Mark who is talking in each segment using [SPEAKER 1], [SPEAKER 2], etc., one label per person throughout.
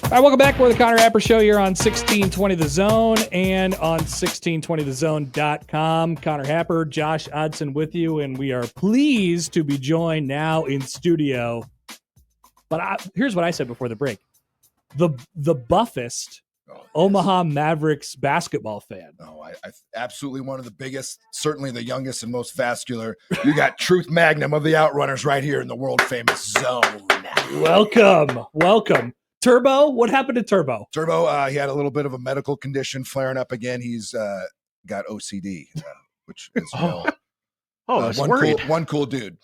[SPEAKER 1] All right, welcome back. We're the Connor Happer Show here on 1620 The Zone and on 1620thezone.com. Connor Happer, Josh Odson with you, and we are pleased to be joined now in studio. But here's what I said before the break. The buffest Omaha Mavericks basketball fan.
[SPEAKER 2] Oh, I absolutely one of the biggest, certainly the youngest and most vascular. You got Truth Magnum of the Outrunners right here in the world-famous zone.
[SPEAKER 1] Welcome. Turbo, what happened to Turbo?
[SPEAKER 2] Turbo, he had a little bit of a medical condition flaring up again. He's got OCD, which is one cool dude.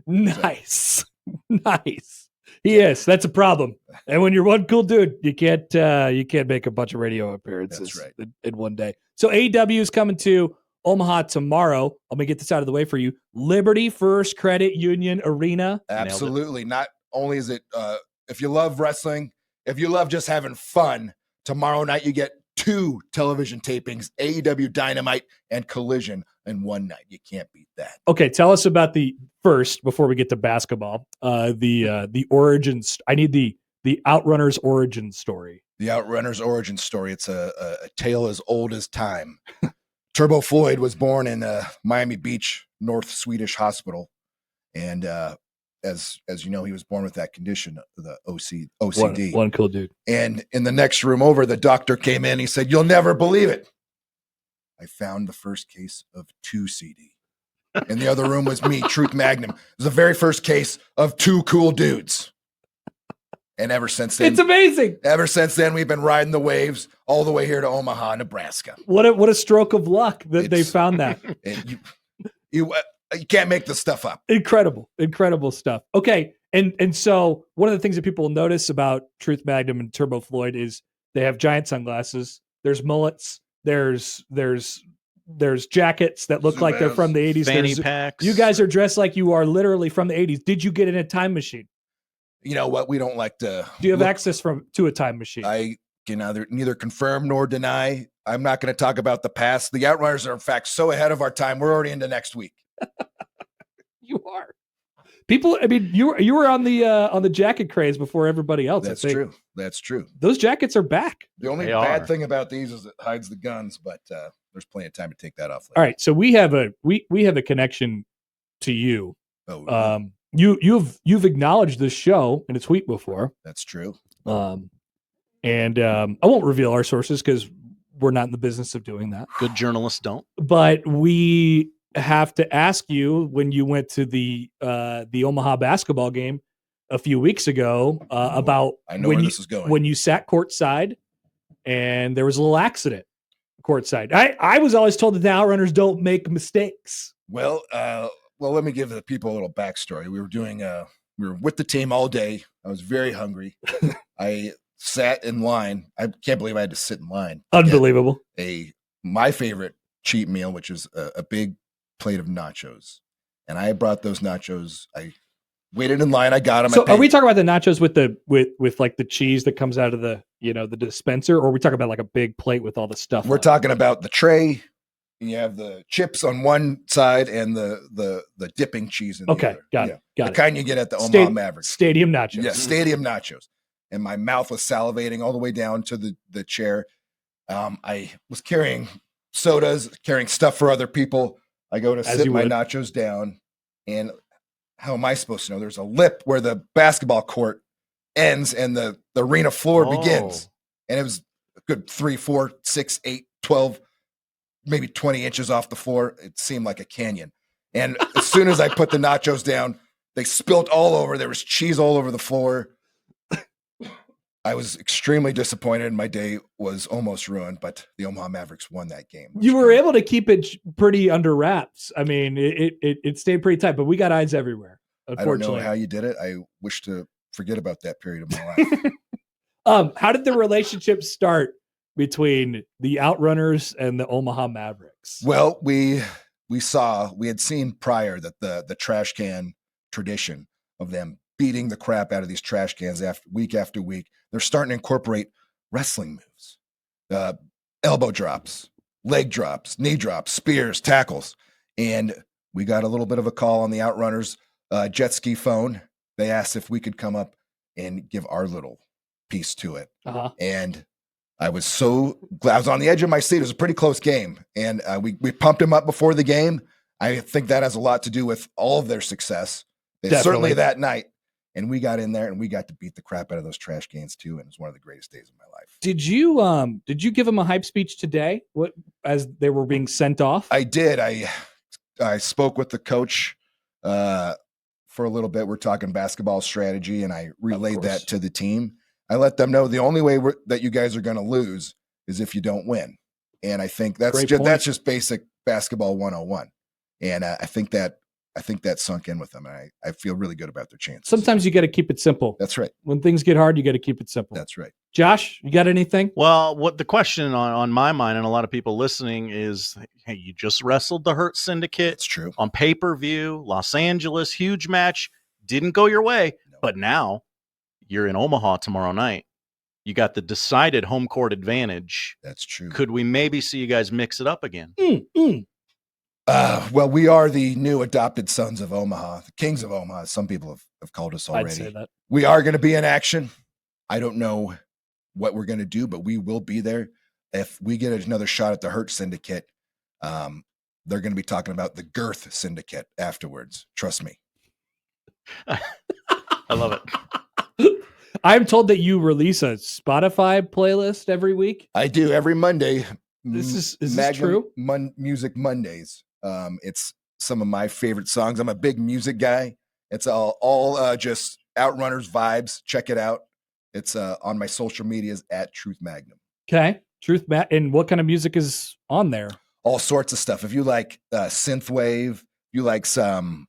[SPEAKER 1] Nice. Nice. He is. That's a problem. And when you're one cool dude, you can't make a bunch of radio appearances in one day. So AEW is coming to Omaha tomorrow. I'm going to get this out of the way for you. Liberty First Credit Union Arena.
[SPEAKER 2] Absolutely. Not only is it if you love wrestling, if you love just having fun, tomorrow night you get 2 television tapings, AEW Dynamite and Collision in one night. You can't beat that.
[SPEAKER 1] Okay, tell us about the first before we get to basketball. The origins. I need the Outrunners origin story.
[SPEAKER 2] The Outrunners origin story. It's a tale as old as time. Turbo Floyd was born in Miami Beach, North Swedish Hospital, and as you know, he was born with that condition, the OCD.
[SPEAKER 1] One cool dude.
[SPEAKER 2] And in the next room over, the doctor came in. He said, "You'll never believe it. I found the first case of 2CD." In the other room was me, Truth Magnum. It was the very first case of 2 cool dudes. And ever since then,
[SPEAKER 1] it's amazing.
[SPEAKER 2] Ever since then, we've been riding the waves all the way here to Omaha, Nebraska.
[SPEAKER 1] What a stroke of luck that they found that.
[SPEAKER 2] You can't make this stuff up.
[SPEAKER 1] Incredible stuff. Okay, and so one of the things that people notice about Truth Magnum and Turbo Floyd is they have giant sunglasses. There's mullets. There's jackets that look like they're from the 80s.
[SPEAKER 3] Fanny packs.
[SPEAKER 1] You guys are dressed like you are literally from the 80s. Did you get in a time machine?
[SPEAKER 2] You know what? We don't like to.
[SPEAKER 1] Do you have access to a time machine?
[SPEAKER 2] I can neither confirm nor deny. I'm not going to talk about the past. The Outrunners are, in fact, so ahead of our time. We're already into next week.
[SPEAKER 1] You are. People, I mean, you were on the jacket craze before everybody else.
[SPEAKER 2] That's true. That's true.
[SPEAKER 1] Those jackets are back.
[SPEAKER 2] The only bad thing about these is it hides the guns, but there's plenty of time to take that off later.
[SPEAKER 1] All right, so we have a connection to you.
[SPEAKER 2] Oh,
[SPEAKER 1] You've acknowledged this show in a tweet before.
[SPEAKER 2] That's true.
[SPEAKER 1] And I won't reveal our sources because we're not in the business of doing that.
[SPEAKER 3] Good journalists don't.
[SPEAKER 1] But we have to ask you, when you went to the Omaha basketball game a few weeks ago, about
[SPEAKER 2] I know where this is going.
[SPEAKER 1] When you sat courtside and there was a little accident courtside. I was always told that the Outrunners don't make mistakes.
[SPEAKER 2] Well, let me give the people a little backstory. We were with the team all day. I was very hungry. I sat in line. I can't believe I had to sit in line.
[SPEAKER 1] Unbelievable.
[SPEAKER 2] My favorite cheat meal, which is a big plate of nachos. And I brought those nachos. I waited in line. I got them.
[SPEAKER 1] So are we talking about the nachos with like the cheese that comes out of the dispenser, or are we talking about like a big plate with all the stuff?
[SPEAKER 2] We're talking about the tray. And you have the chips on one side and the dipping cheese in the other.
[SPEAKER 1] Got it.
[SPEAKER 2] The kind you get at the Omaha Mavericks.
[SPEAKER 1] Stadium nachos.
[SPEAKER 2] Yeah, stadium nachos. And my mouth was salivating all the way down to the chair. I was carrying sodas, carrying stuff for other people. I go to sit my nachos down, and how am I supposed to know? There's a lip where the basketball court ends and the arena floor begins. And it was a good 3, 4, 6, 8, 12, maybe 20 inches off the floor. It seemed like a canyon. And as soon as I put the nachos down, they spilled all over. There was cheese all over the floor. I was extremely disappointed. My day was almost ruined, but the Omaha Mavericks won that game.
[SPEAKER 1] You were able to keep it pretty under wraps. I mean, it stayed pretty tight, but we got eyes everywhere. Unfortunately.
[SPEAKER 2] I don't know how you did it. I wish to forget about that period of my life.
[SPEAKER 1] How did the relationship start between the Outrunners and the Omaha Mavericks?
[SPEAKER 2] Well, we had seen prior that the trash can tradition of them beating the crap out of these trash cans after week, they're starting to incorporate wrestling moves, elbow drops, leg drops, knee drops, spears, tackles. And we got a little bit of a call on the Outrunners jet ski phone. They asked if we could come up and give our little piece to it. And I was so glad. I was on the edge of my seat. It was a pretty close game. And we pumped them up before the game. I think that has a lot to do with all of their success. Certainly that night. And we got in there and we got to beat the crap out of those trash cans too. And it was one of the greatest days of my life.
[SPEAKER 1] Did you give them a hype speech today? As they were being sent off?
[SPEAKER 2] I did. I spoke with the coach for a little bit. We're talking basketball strategy, and I relayed that to the team. I let them know the only way that you guys are going to lose is if you don't win. And I think that's just basic basketball 101. And I think that sunk in with them. And I feel really good about their chances.
[SPEAKER 1] Sometimes you got to keep it simple.
[SPEAKER 2] That's right.
[SPEAKER 1] When things get hard, you got to keep it simple.
[SPEAKER 2] That's right.
[SPEAKER 1] Josh, you got anything?
[SPEAKER 3] Well, what the question on my mind and a lot of people listening is, hey, you just wrestled the Hurt Syndicate.
[SPEAKER 2] It's true.
[SPEAKER 3] On pay-per-view, Los Angeles, huge match. Didn't go your way. No. But now you're in Omaha tomorrow night. You got the decided home court advantage.
[SPEAKER 2] That's true.
[SPEAKER 3] Could we maybe see you guys mix it up again?
[SPEAKER 2] Well, we are the new adopted sons of Omaha, the kings of Omaha. Some people have called us already.
[SPEAKER 1] I'd say that.
[SPEAKER 2] We are going to be in action. I don't know what we're going to do, but we will be there. If we get another shot at the Hurt Syndicate, they're going to be talking about the Girth Syndicate afterwards. Trust me.
[SPEAKER 3] I love it.
[SPEAKER 1] I'm told that you release a Spotify playlist every week.
[SPEAKER 2] I do every Monday.
[SPEAKER 1] Is this true?
[SPEAKER 2] Music Mondays. It's some of my favorite songs. I'm a big music guy. It's all just Outrunners vibes. Check it out. It's on my social medias at Truth Magnum.
[SPEAKER 1] Okay. And what kind of music is on there?
[SPEAKER 2] All sorts of stuff. If you like synthwave, you like some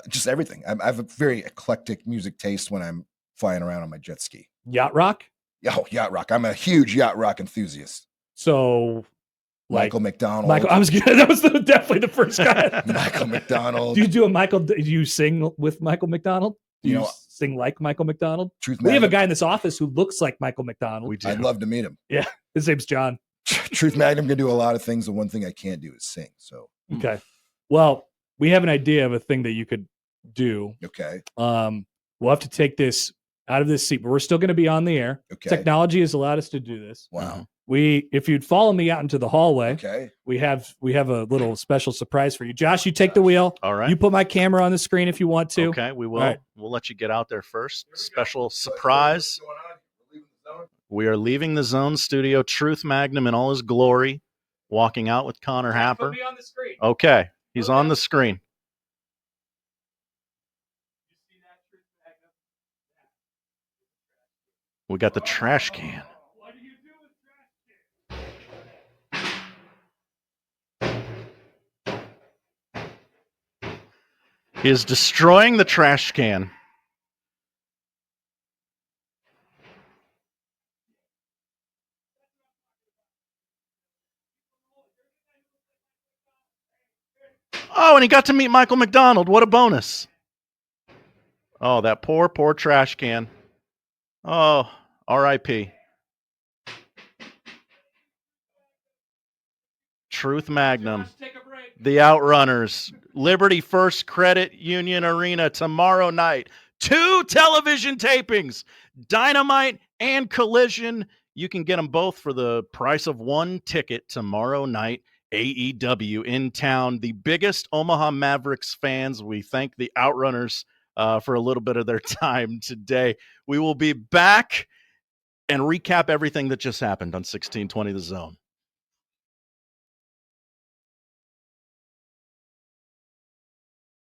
[SPEAKER 2] just everything. I have a very eclectic music taste when I'm flying around on my jet ski.
[SPEAKER 1] Yacht rock?
[SPEAKER 2] Oh, yacht rock. I'm a huge yacht rock enthusiast.
[SPEAKER 1] So
[SPEAKER 2] Michael McDonald.
[SPEAKER 1] That was definitely the first guy.
[SPEAKER 2] Michael McDonald.
[SPEAKER 1] Do you sing with Michael McDonald? Do you sing like Michael McDonald?
[SPEAKER 2] We
[SPEAKER 1] have a guy in this office who looks like Michael McDonald.
[SPEAKER 3] We do.
[SPEAKER 2] I'd love to meet him.
[SPEAKER 1] Yeah. His name's John.
[SPEAKER 2] Truth Magnum can do a lot of things. The one thing I can't do is sing. So
[SPEAKER 1] okay. Well, we have an idea of a thing that you could do.
[SPEAKER 2] Okay.
[SPEAKER 1] We'll have to take this out of this seat, but we're still going to be on the air.
[SPEAKER 2] Okay.
[SPEAKER 1] Technology has allowed us to do this.
[SPEAKER 2] Wow.
[SPEAKER 1] If you'd follow me out into the hallway,
[SPEAKER 2] okay,
[SPEAKER 1] we have a little special surprise for you. Josh, you take the wheel.
[SPEAKER 3] All right.
[SPEAKER 1] You put my camera on the screen if you want to.
[SPEAKER 3] Okay, we will.
[SPEAKER 1] Right.
[SPEAKER 3] We'll let you get out there first. Special surprise. We are leaving the zone studio. Truth Magnum in all his glory, walking out with Connor Happer.
[SPEAKER 1] Put me on the screen.
[SPEAKER 3] Okay, he's on the screen. We got the trash can.
[SPEAKER 1] What do you do with trash can?
[SPEAKER 3] He is destroying the trash can. Oh, and he got to meet Michael McDonald. What a bonus. Oh, that poor trash can. Oh, R.I.P. Truth Magnum. The Outrunners. Liberty First Credit Union Arena tomorrow night. 2 television tapings. Dynamite and Collision. You can get them both for the price of 1 ticket tomorrow night. AEW in town. The biggest Omaha Mavericks fans. We thank the Outrunners for a little bit of their time today. We will be back and recap everything that just happened on 1620 The Zone.